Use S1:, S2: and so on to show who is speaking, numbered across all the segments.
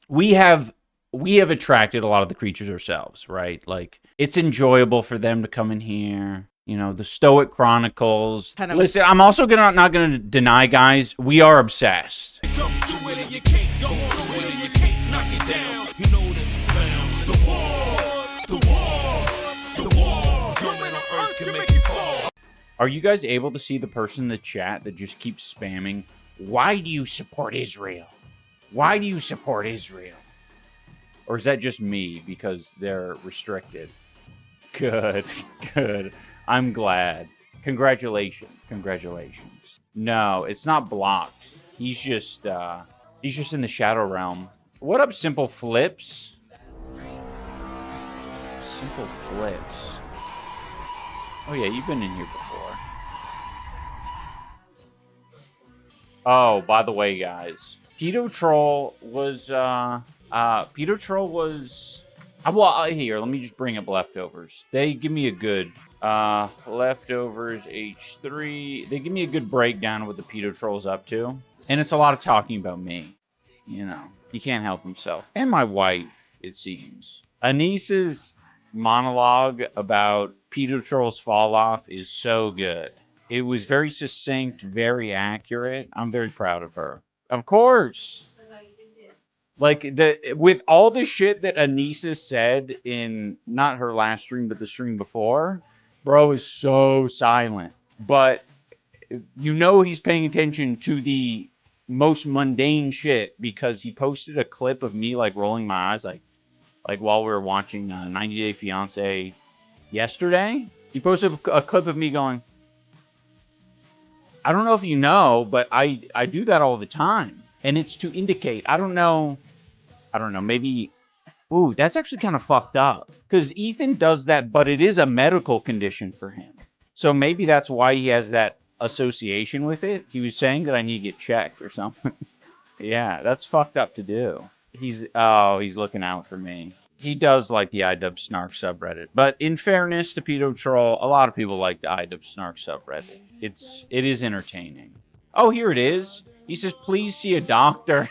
S1: we have attracted a lot of the creatures ourselves, right? Like, it's enjoyable for them to come in here. You know, the Stoic Chronicles. Listen, I'm also not gonna deny, guys, we are obsessed. Are you guys able to see the person in the chat that just keeps spamming, why do you support Israel? Why do you support Israel? Or is that just me because they're restricted? Good, good. I'm glad. Congratulations. Congratulations. No, it's not blocked. He's just in the Shadow Realm. What up, Simple Flips? Simple Flips. Oh yeah, you've been in here before. Oh, by the way, guys, Pedo Troll was well, here, let me just bring up leftovers. They give me a good leftovers H3. They give me a good breakdown of what the Pedo Troll's up to, and it's a lot of talking about me. You know, he can't help himself, and my wife, it seems. Anisa's monologue about Pedo Troll's fall off is so good. It was very succinct, very accurate. I'm very proud of her. Of course. Like, with all the shit that Anisa said in, not her last stream, but the stream before, bro is so silent. But you know he's paying attention to the most mundane shit because he posted a clip of me, like, rolling my eyes, like while we were watching 90 Day Fiancé yesterday. He posted a clip of me going, I don't know if you know, but I do that all the time. And it's to indicate, I don't know, maybe, ooh, that's actually kind of fucked up. Because Ethan does that, but it is a medical condition for him. So maybe that's why he has that association with it. He was saying that I need to get checked or something. Yeah, that's fucked up to do. He's looking out for me. He does like the Idubbbz Snark subreddit. But in fairness to Pedo Troll, a lot of people like the Idubbbz Snark subreddit. It is entertaining. Oh, here it is. He says, please see a doctor.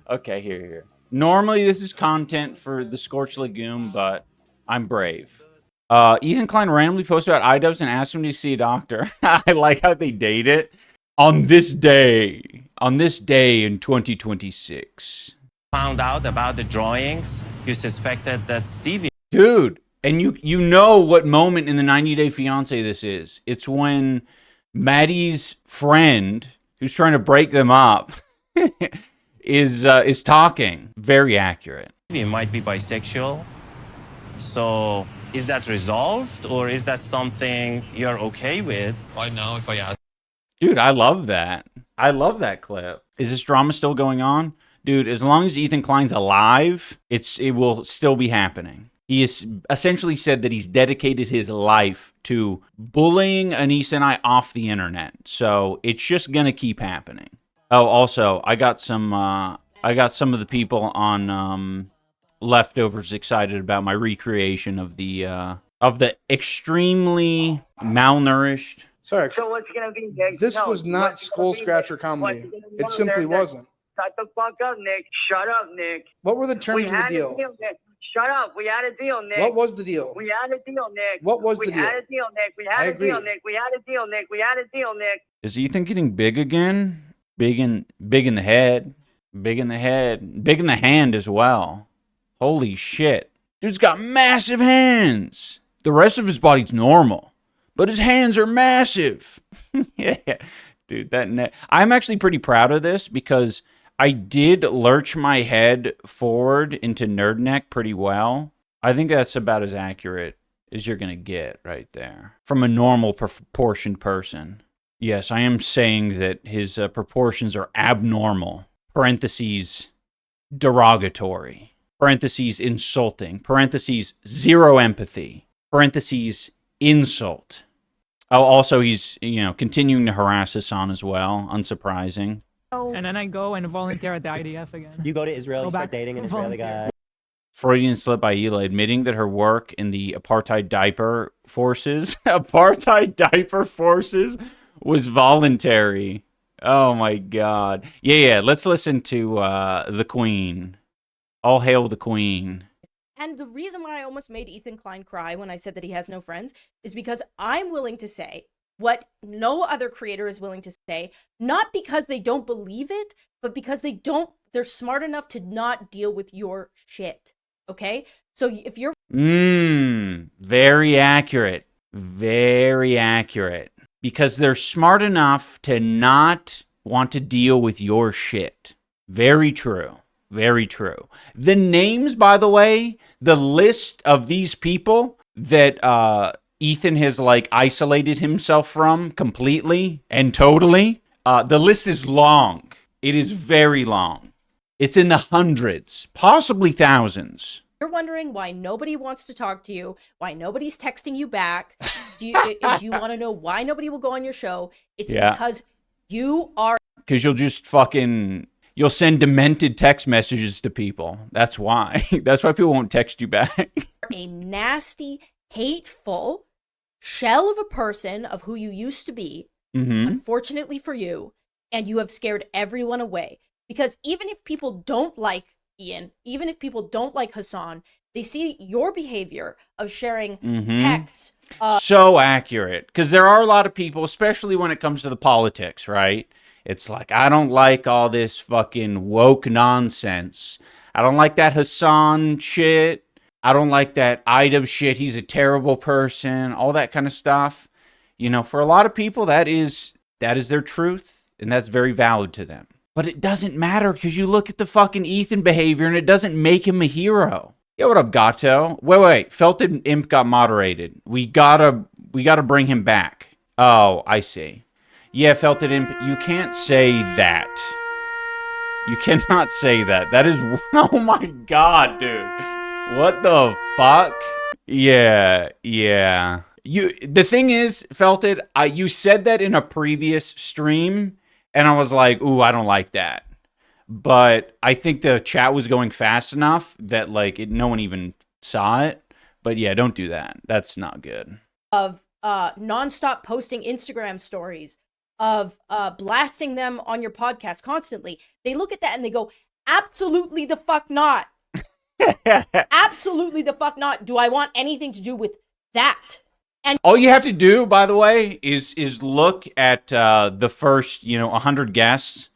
S1: Okay, here. Normally, this is content for the Scorched Legume, but I'm brave. Ethan Klein randomly posted about Idubbbz and asked him to see a doctor. I like how they date it. On this day in 2026.
S2: Found out about the drawings, you suspected that Stevie...
S1: Dude, and you know what moment in the 90 Day Fiancé this is. It's when Maddie's friend, who's trying to break them up, is talking. Very accurate.
S2: Stevie might be bisexual. So is that resolved, or is that something you're okay with?
S3: Right now, if I ask...
S1: Dude, I love that. I love that clip. Is this drama still going on? Dude, as long as Ethan Klein's alive, it will still be happening. He has essentially said that he's dedicated his life to bullying Anisa and I off the internet. So it's just gonna keep happening. Oh, also, I got some of the people on Leftovers excited about my recreation of the extremely malnourished.
S4: Sorry,
S5: So what's gonna be next?
S4: this
S5: No,
S4: was not
S5: what's
S4: Skull
S5: gonna be
S4: Scratcher
S5: next?
S4: comedy.
S5: What's gonna be
S4: It simply
S5: next?
S4: wasn't.
S5: Shut the fuck up, Nick. Shut up, Nick.
S4: What were the terms of the
S5: had
S4: deal?
S5: a deal, Nick. Shut up. We had a deal, Nick.
S4: What was the deal?
S5: We had a deal, Nick.
S4: What was the
S5: We
S4: deal?
S5: had a deal, Nick. We
S4: I
S5: had a
S4: agree.
S5: deal, Nick. We had a deal, Nick. We had a deal, Nick.
S1: Is Ethan getting big again? Big in the head. Big in the head. Big in the hand as well. Holy shit. Dude's got massive hands. The rest of his body's normal, but his hands are massive. Yeah. Dude, I'm actually pretty proud of this because I did lurch my head forward into nerd neck pretty well. I think that's about as accurate as you're going to get right there from a normal proportioned person. Yes, I am saying that his proportions are abnormal. Parentheses, derogatory. Parentheses, insulting. Parentheses, zero empathy. Parentheses, insult. Oh, also, he's, continuing to harass Hassan as well. Unsurprising.
S6: And then I go and volunteer at the IDF again.
S7: You go to Israel, you
S6: Go
S7: start
S6: back,
S7: dating an Israeli
S6: volunteer.
S7: guy.
S1: Freudian slip by Hila, admitting that her work in the apartheid diaper forces was voluntary. Oh my god. Yeah. Let's listen to the Queen. All hail the Queen.
S3: And the reason why I almost made Ethan Klein cry when I said that he has no friends is because I'm willing to say what no other creator is willing to say, not because they don't believe it, but because they're smart enough to not deal with your shit. Okay? So if you're
S1: Very accurate. Very accurate. Because they're smart enough to not want to deal with your shit. Very true. Very true. The names, by the way, the list of these people that Ethan has like isolated himself from completely and totally, the list is long. It is very long. It's in the hundreds, possibly thousands.
S3: You're wondering why nobody wants to talk to you, why nobody's texting you back. Do you want to know why nobody will go on your show? It's because you are...
S1: Because you'll just you'll send demented text messages to people. That's why. That's why people won't text you back.
S3: A nasty, hateful shell of a person of who you used to be, unfortunately for you, and you have scared everyone away. Because even if people don't like Ian, even if people don't like Hassan, they see your behavior of sharing texts.
S1: So accurate. Because there are a lot of people, especially when it comes to the politics, right? It's like, I don't like all this fucking woke nonsense. I don't like that Hassan shit. I don't like that Idubbbz shit. He's a terrible person. All that kind of stuff. You know, for a lot of people, that is their truth. And that's very valid to them. But it doesn't matter because you look at the fucking Ethan behavior and it doesn't make him a hero. Yeah, what up, Gato? Wait. Felted Imp got moderated. We gotta bring him back. Oh, I see. Yeah, Felted Imp, you can't say that. You cannot say that. That is... Oh my god, dude. What the fuck? Yeah. The thing is, Felted, you said that in a previous stream, and I was like, ooh, I don't like that. But I think the chat was going fast enough that, like, no one even saw it. But yeah, don't do that. That's not good.
S3: Of nonstop posting Instagram stories, of blasting them on your podcast constantly. They look at that and they go, absolutely the fuck not. Absolutely the fuck not. Do I want anything to do with that? And
S1: all you have to do, by the way, is look at the first, 100 guests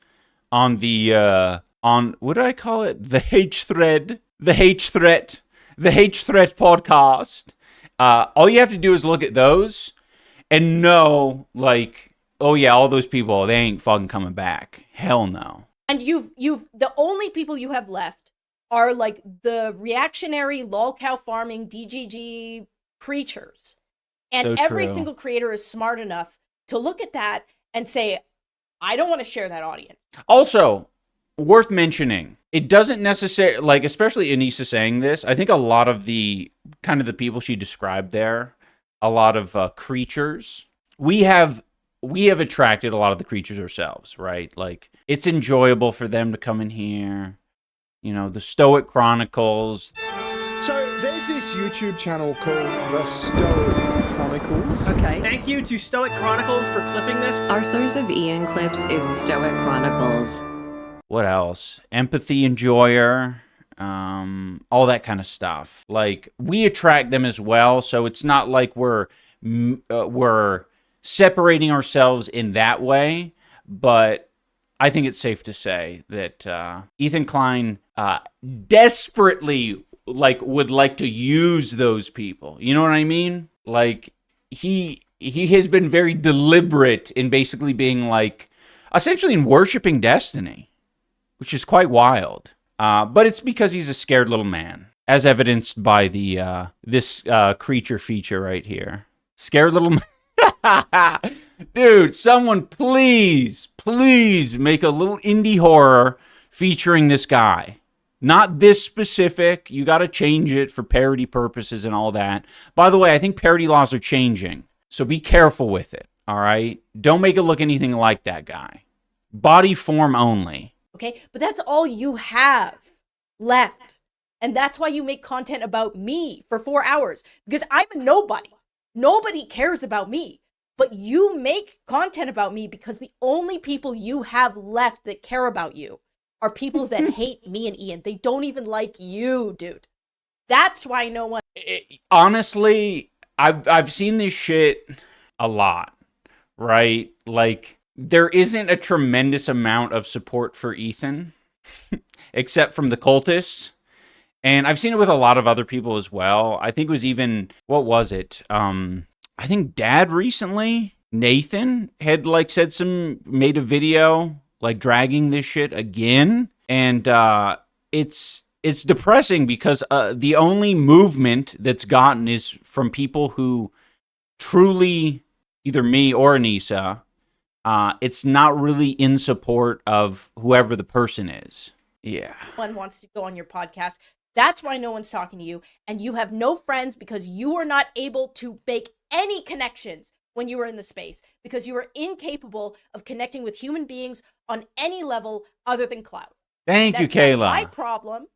S1: on the on what do I call it? The H thread podcast. All you have to do is look at those and know, like, oh yeah, all those people, they ain't fucking coming back. Hell no.
S3: And the only people you have left are like the reactionary lolcow farming DGG creatures. And
S1: So
S3: every
S1: true.
S3: single creator is smart enough to look at that and say, I don't want to share that audience.
S1: Also, worth mentioning, it doesn't necessarily, like, especially Anisa saying this, I think a lot of the people she described there, a lot of creatures, we have attracted a lot of the creatures ourselves, right? Like, it's enjoyable for them to come in here. The Stoic Chronicles.
S4: So there's this YouTube channel called The Stoic Chronicles.
S7: Okay.
S8: Thank you to Stoic Chronicles for clipping this.
S7: Our source of Ian clips is Stoic Chronicles.
S1: What else? Empathy Enjoyer. All that kind of stuff. Like, we attract them as well, so it's not like we're separating ourselves in that way, but I think it's safe to say that Ethan Klein desperately would like to use those people. You know what I mean? Like, he has been very deliberate in basically being like, essentially in worshiping Destiny, which is quite wild. But it's because he's a scared little man, as evidenced by the this creature feature right here. Scared little man. Dude, someone please make a little indie horror featuring this guy. Not this specific. You got to change it for parody purposes and all that. By the way, I think parody laws are changing, so be careful with it, all right? Don't make it look anything like that guy. Body form only.
S3: Okay? But that's all you have left. And that's why you make content about me for 4 hours. Because I'm a nobody. Nobody cares about me. But you make content about me because the only people you have left that care about you are people that hate me and Ian. They don't even like you, dude. That's why no one...
S1: Honestly, I've seen this shit a lot, right? Like, there isn't a tremendous amount of support for Ethan, except from the cultists. And I've seen it with a lot of other people as well. I think it was even, what was it? I think Dad recently, Nathan, had like made a video like dragging this shit again. And it's depressing because the only movement that's gotten is from people who truly, either me or Anisa, it's not really in support of whoever the person is. Yeah.
S3: One wants to go on your podcast. That's why no one's talking to you. And you have no friends because you were not able to make any connections when you were in the space because you were incapable of connecting with human beings on any level other than clout.
S1: Thank you, Kayla.
S3: My problem.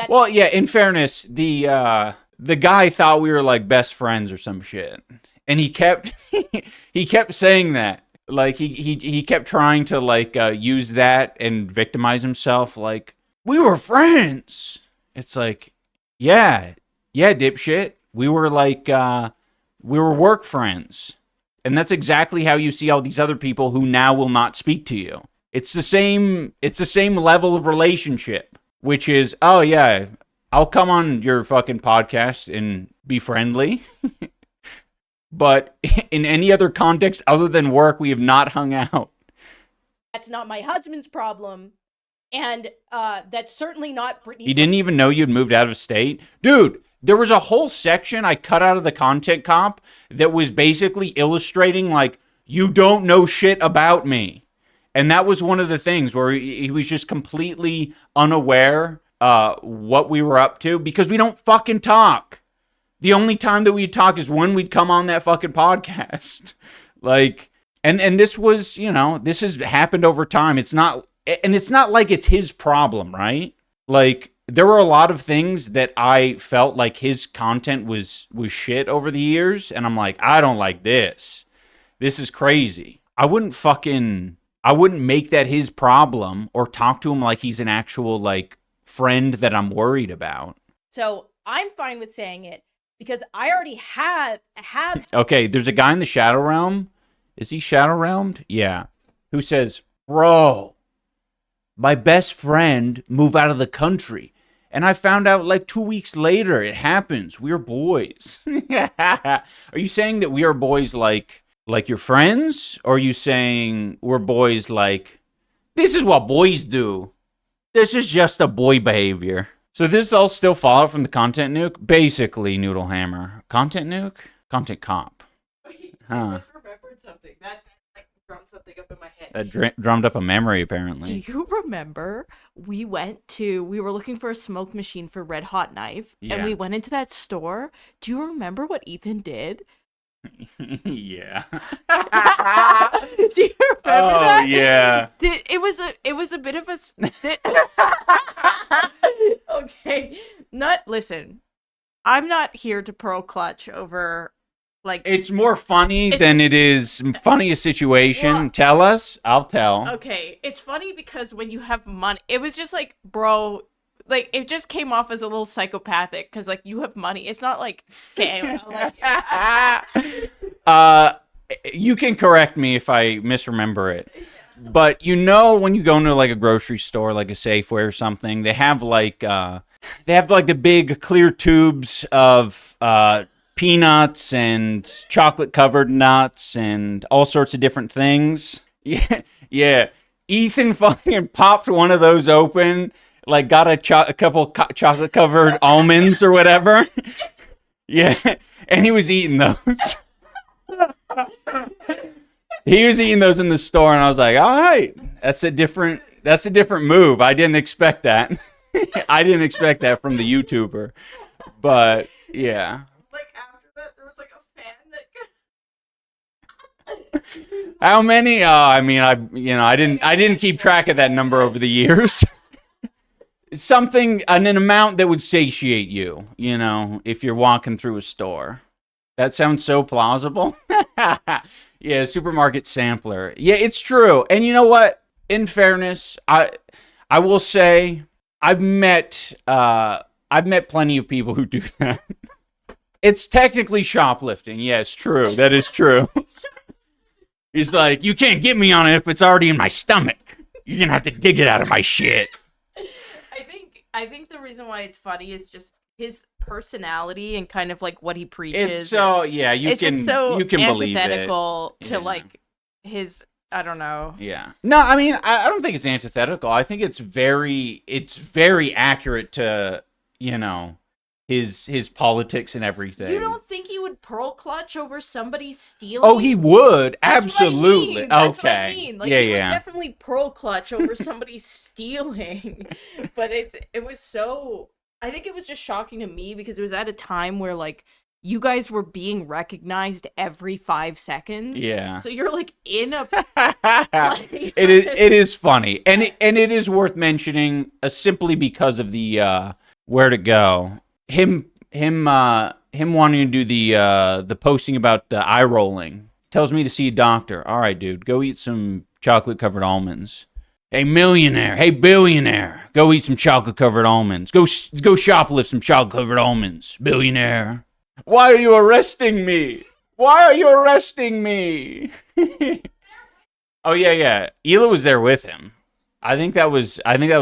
S1: Well, yeah, in fairness, the guy thought we were like best friends or some shit. And he kept he kept saying that. Like he kept trying to like use that and victimize himself like we were friends. It's like, yeah, dipshit. We were like, we were work friends. And that's exactly how you see all these other people who now will not speak to you. It's the same level of relationship, which is, oh yeah, I'll come on your fucking podcast and be friendly. But in any other context other than work, we have not hung out.
S3: That's not my husband's problem. And that's certainly not Brittany.
S1: He didn't even know you'd moved out of state? Dude, there was a whole section I cut out of the content comp that was basically illustrating, like, you don't know shit about me. And that was one of the things where he was just completely unaware what we were up to because we don't fucking talk. The only time that we'd talk is when we'd come on that fucking podcast. Like, and this was, you know, this has happened over time. It's not like it's his problem, right? Like, there were a lot of things that I felt like his content was shit over the years, and I'm like, I don't like this. This is crazy. I wouldn't make that his problem or talk to him like he's an actual, like, friend that I'm worried about.
S3: So I'm fine with saying it because I already have.
S1: Okay, there's a guy in the Shadow Realm. Is he Shadow Realmed? Yeah. Who says, bro, my best friend moved out of the country. And I found out like 2 weeks later. It happens. We're boys. Are you saying that we are boys like your friends? Or are you saying we're boys like, this is what boys do? This is just a boy behavior. So this is all still fallout from the content nuke? Basically, Noodle Hammer. Content nuke? Content comp.
S9: I just remembered something. That like drummed something up in my head.
S1: That drummed up a memory, apparently.
S9: Do you remember we were looking for a smoke machine for Red Hot Knife,
S1: Yeah.
S9: and we went into that store? Do you remember what Ethan did?
S1: Yeah.
S9: Do you remember that?
S1: Oh, yeah.
S9: It was a bit of a... Okay. Listen, I'm not here to pearl clutch over... Like,
S1: it's more funny than it is funny a situation.
S9: Well,
S1: tell us. I'll tell.
S9: Okay, it's funny because when you have money, it was just like, bro, like it just came off as a little psychopathic because like you have money. It's not like, okay,
S1: you can correct me if I misremember it. But you know when you go into like a grocery store, like a Safeway or something, they have like the big clear tubes of peanuts and chocolate covered nuts and all sorts of different things. Yeah. Ethan fucking popped one of those open, like got a couple chocolate covered almonds or whatever. Yeah, and he was eating those. He was eating those in the store, and I was like, all right, that's a different move. I didn't expect that. I didn't expect that from the YouTuber. But yeah. How many? I mean, I didn't keep track of that number over the years. An amount that would satiate you, you know, if you're walking through a store. That sounds so plausible. Yeah, supermarket sampler. Yeah, it's true. And you know what? In fairness, I will say I've met plenty of people who do that. It's technically shoplifting. Yes, true. That is true. He's like, you can't get me on it if it's already in my stomach. You're gonna have to dig it out of my shit.
S9: I think the reason why it's funny is just his personality and kind of like what he preaches.
S1: It's so you can believe it.
S9: Antithetical to like his, I don't know.
S1: Yeah. No, I mean, I don't think it's antithetical. I think it's very accurate to, his politics and everything.
S9: You don't think he would pearl clutch over somebody stealing?
S1: Oh, he would. Absolutely.
S9: That's
S1: okay.
S9: what I mean. Like, he would definitely pearl clutch over somebody stealing. But it was so, I think it was just shocking to me because it was at a time where like you guys were being recognized every 5 seconds.
S1: Yeah.
S9: So you're like in a
S1: it is funny. And it is worth mentioning simply because of the where to go. Him wanting to do the posting about the eye rolling tells me to see a doctor. All right, dude, go eat some chocolate covered almonds. Hey, millionaire. Hey, billionaire. Go eat some chocolate covered almonds. Go shoplift some chocolate covered almonds, billionaire. Why are you arresting me? Why are you arresting me? Oh yeah. Hila was there with him. I think that was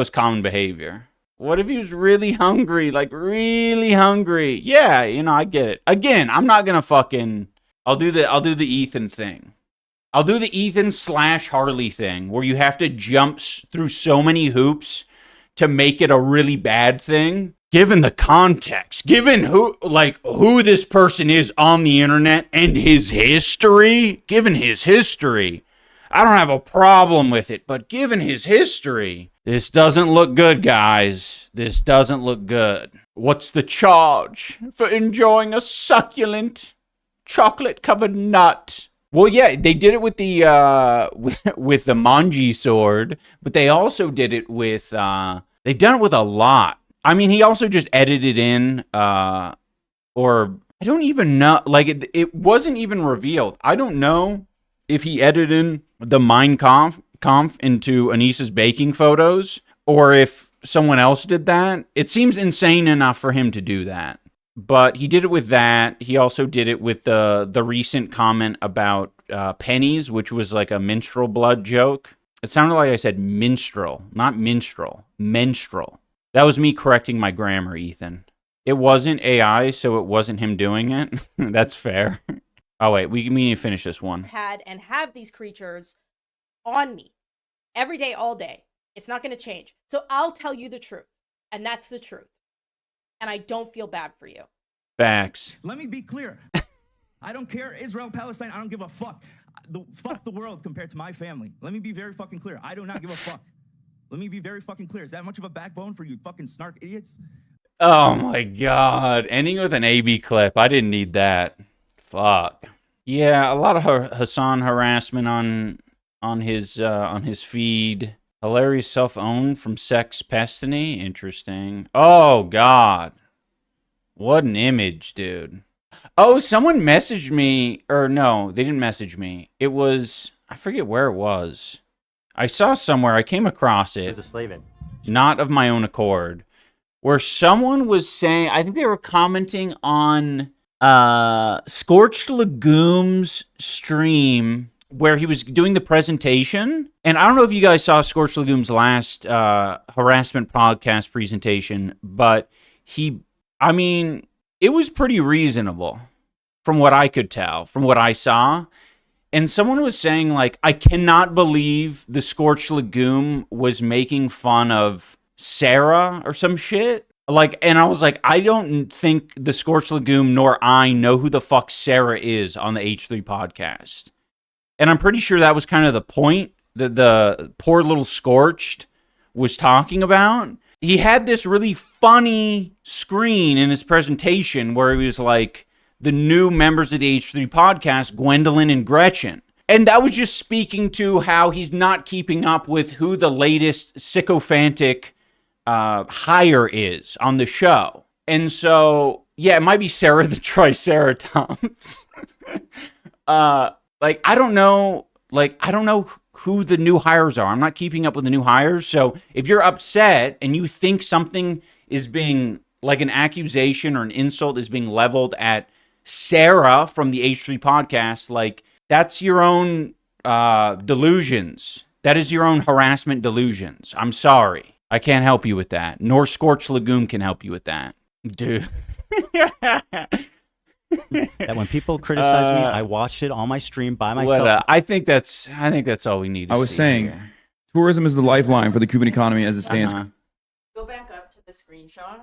S1: common behavior. What if he was really hungry? Like, really hungry? Yeah, I get it. Again, I'm not gonna I'll do the Ethan thing. I'll do the Ethan / Harley thing, where you have to jump through so many hoops to make it a really bad thing. Given the context, given who this person is on the internet and his history, given his history, I don't have a problem with it, but given his history, this doesn't look good, guys. This doesn't look good. What's the charge for enjoying a succulent chocolate-covered nut? Well, yeah, they did it with the with the Manji sword, but they also did it with they've done it with a lot. I mean, he also just edited in or I don't even know, like it wasn't even revealed. I don't know if he edited in the Mein Kampf into Anisa's baking photos, or if someone else did that. It seems insane enough for him to do that. But he did it with that. He also did it with the recent comment about pennies, which was like a menstrual blood joke. It sounded like I said minstrel, not minstrel, menstrual. That was me correcting my grammar, Ethan. It wasn't AI, so it wasn't him doing it. That's fair. Oh, wait, we need to finish this one.
S3: Have these creatures on me every day, all day. It's not going to change. So I'll tell you the truth. And that's the truth. And I don't feel bad for you.
S1: Facts.
S10: Let me be clear. I don't care. Israel, Palestine, I don't give a fuck. Fuck the world compared to my family. Let me be very fucking clear. I do not give a fuck. Let me be very fucking clear. Is that much of a backbone for you fucking snark idiots?
S1: Oh my god. Ending with an AB clip. I didn't need that. Fuck. Yeah, a lot of Hassan harassment on his feed. Hilarious self-own from Sex Pestiny. Interesting. Oh god. What an image, dude. Oh, someone messaged me, or no, they didn't message me. It was, I forget where it was. I saw somewhere, I came across it. Not of my own accord. Where someone was saying, I think they were commenting on Scorched Legume's stream where he was doing the presentation. And I don't know if you guys saw Scorched Legume's last harassment podcast presentation, but it was pretty reasonable from what I could tell, from what I saw. And someone was saying, like, I cannot believe the Scorched Legume was making fun of Sarah or some shit. Like, and I was like, I don't think the Scorched Legume nor I know who the fuck Sarah is on the H3 podcast. And I'm pretty sure that was kind of the point that the poor little Scorched was talking about. He had this really funny screen in his presentation where he was like, the new members of the H3 podcast, Gwendolyn and Gretchen. And that was just speaking to how he's not keeping up with who the latest sycophantic hire is on the show. And so, yeah, it might be Sarah the Triceratops. like, I don't know who the new hires are. I'm not keeping up with the new hires. So if you're upset and you think something is being, like an accusation or an insult is being leveled at Sarah from the H3 podcast, like, that's your own delusions. That is your own harassment delusions. I'm sorry. I can't help you with that. Nor Scorched Lagoon can help you with that. Dude.
S11: That when people criticize me, I watch it on my stream by myself.
S1: I think that's all we need to
S12: I was
S1: see
S12: saying,
S1: here.
S12: tourism is the lifeline for the Cuban economy as it stands.
S9: Go back up to the screenshot.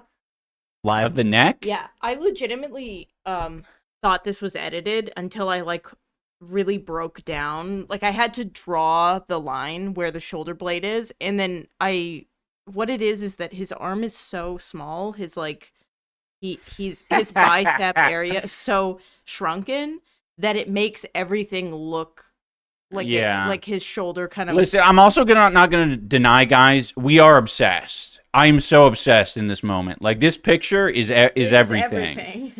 S11: Live
S1: of the neck?
S9: Yeah, I legitimately thought this was edited until I like really broke down. Like I had to draw the line where the shoulder blade is, and then what it is that his arm is so small, his like his bicep area is so shrunken that it makes everything look like like his shoulder kind of.
S1: Listen, I'm also not gonna deny, guys, we are obsessed. I'm so obsessed in this moment. Like, this picture is everything.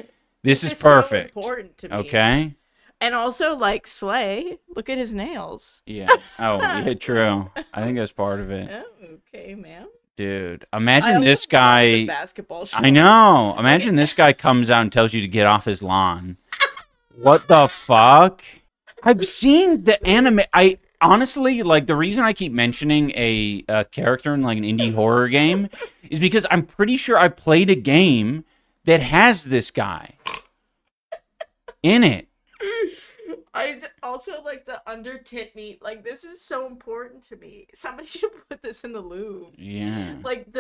S1: This is perfect.
S9: So important to me.
S1: Okay.
S9: And also, like, Slay, look at his nails.
S1: Yeah. Oh, yeah, true. I think that's part of it.
S9: Oh, okay, ma'am.
S1: Dude, imagine this guy.
S9: Basketball
S1: I know. Imagine this guy comes out and tells you to get off his lawn. What the fuck? I've seen the anime. Honestly, like, the reason I keep mentioning a character in, like, an indie horror game is because I'm pretty sure I played a game that has this guy in it.
S9: I also like the under tit meat. Like, this is so important to me. Somebody should put this in the Louvre.
S1: Yeah.
S9: Like,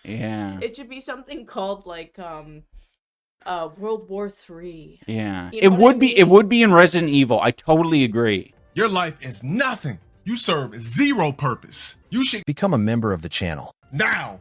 S1: yeah.
S9: It should be something called, like, World War III.
S1: Yeah.
S9: You know
S1: It would be in Resident Evil. I totally agree.
S13: Your life is nothing. You serve zero purpose. You should
S14: become a member of the channel
S13: now.